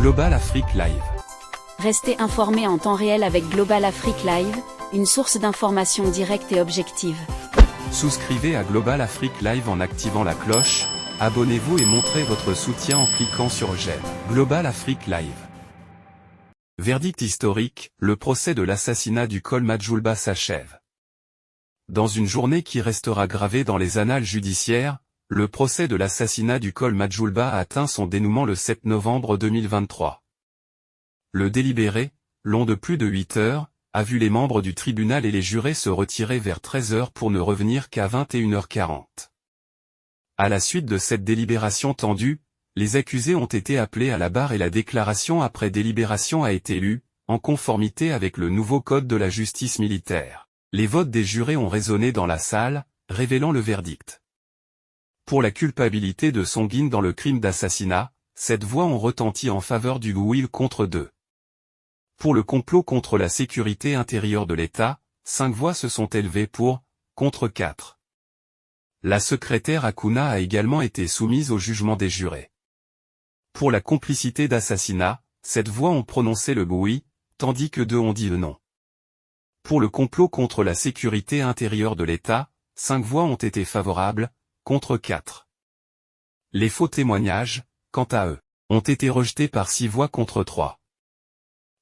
Global Afrique Live. Restez informés en temps réel avec Global Afrique Live, une source d'information directe et objective. Souscrivez à Global Afrique Live en activant la cloche, abonnez-vous et montrez votre soutien en cliquant sur j'aime. Global Afrique Live. Verdict historique, le procès de l'assassinat du col Majulba s'achève. Dans une journée qui restera gravée dans les annales judiciaires, le procès de l'assassinat du col Majulba a atteint son dénouement le 7 novembre 2023. Le délibéré, long de plus de 8 heures, a vu les membres du tribunal et les jurés se retirer vers 13 heures pour ne revenir qu'à 21h40. À la suite de cette délibération tendue, les accusés ont été appelés à la barre et la déclaration après délibération a été lue, en conformité avec le nouveau code de la justice militaire. Les votes des jurés ont résonné dans la salle, révélant le verdict. Pour la culpabilité de Songhin dans le crime d'assassinat, 7 voix ont retenti en faveur du Will contre 2. Pour le complot contre la sécurité intérieure de l'État, 5 voix se sont élevées contre 4. La secrétaire Akuna a également été soumise au jugement des jurés. Pour la complicité d'assassinat, 7 voix ont prononcé le oui, tandis que 2 ont dit le non. Pour le complot contre la sécurité intérieure de l'État, 5 voix ont été favorables, contre 4. Les faux témoignages, quant à eux, ont été rejetés par 6 voix contre 3.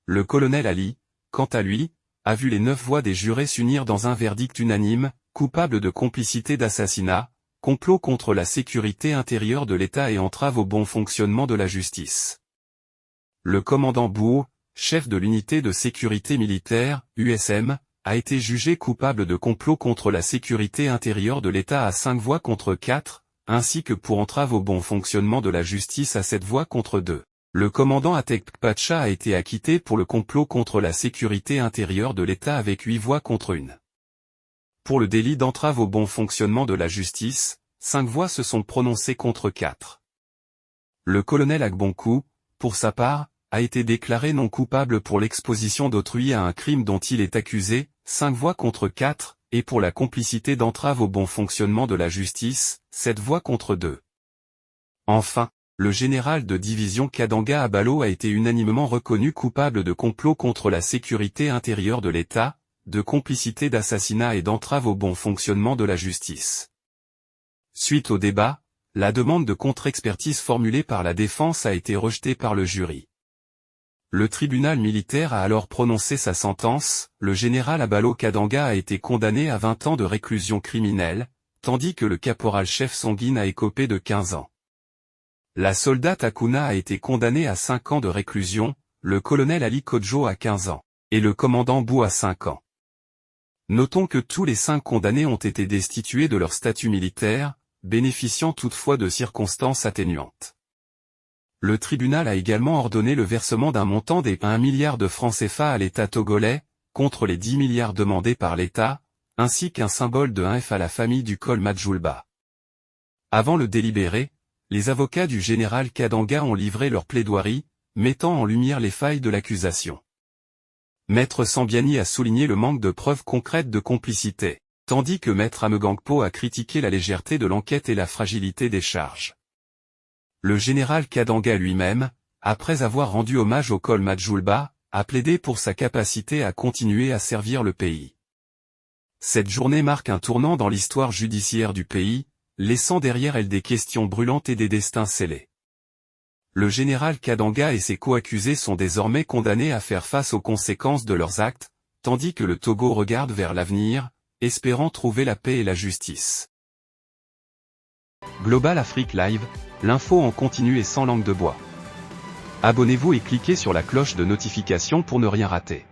Le colonel Ali, quant à lui, a vu les 9 voix des jurés s'unir dans un verdict unanime, coupable de complicité d'assassinat, complot contre la sécurité intérieure de l'État et entrave au bon fonctionnement de la justice. Le commandant Bou, chef de l'unité de sécurité militaire, USM, a été jugé coupable de complot contre la sécurité intérieure de l'État à 5 voix contre 4, ainsi que pour entrave au bon fonctionnement de la justice à 7 voix contre 2. Le commandant Atek Pacha a été acquitté pour le complot contre la sécurité intérieure de l'État avec 8 voix contre 1. Pour le délit d'entrave au bon fonctionnement de la justice, 5 voix se sont prononcées contre 4. Le colonel Agbonkou, pour sa part, a été déclaré non coupable pour l'exposition d'autrui à un crime dont il est accusé, 5 voix contre 4, et pour la complicité d'entrave au bon fonctionnement de la justice, 7 voix contre 2. Enfin, le général de division Kadanga Abalo a été unanimement reconnu coupable de complot contre la sécurité intérieure de l'État, de complicité d'assassinat et d'entrave au bon fonctionnement de la justice. Suite au débat, la demande de contre-expertise formulée par la défense a été rejetée par le jury. Le tribunal militaire a alors prononcé sa sentence, le général Abalo Kadanga a été condamné à 20 ans de réclusion criminelle, tandis que le caporal-chef Songhin a écopé de 15 ans. La soldate Akuna a été condamnée à 5 ans de réclusion, le colonel Ali Kodjo à 15 ans, et le commandant Bou à 5 ans. Notons que tous les 5 condamnés ont été destitués de leur statut militaire, bénéficiant toutefois de circonstances atténuantes. Le tribunal a également ordonné le versement d'un montant des 1 milliard de francs CFA à l'État togolais, contre les 10 milliards demandés par l'État, ainsi qu'un symbole de 1 F à la famille du col Majulba. Avant le délibéré, les avocats du général Kadanga ont livré leur plaidoirie, mettant en lumière les failles de l'accusation. Maître Sambiani a souligné le manque de preuves concrètes de complicité, tandis que Maître Amegangpo a critiqué la légèreté de l'enquête et la fragilité des charges. Le général Kadanga lui-même, après avoir rendu hommage au col Majulba, a plaidé pour sa capacité à continuer à servir le pays. Cette journée marque un tournant dans l'histoire judiciaire du pays, laissant derrière elle des questions brûlantes et des destins scellés. Le général Kadanga et ses co-accusés sont désormais condamnés à faire face aux conséquences de leurs actes, tandis que le Togo regarde vers l'avenir, espérant trouver la paix et la justice. Global Afrique Live, l'info en continu et sans langue de bois. Abonnez-vous et cliquez sur la cloche de notification pour ne rien rater.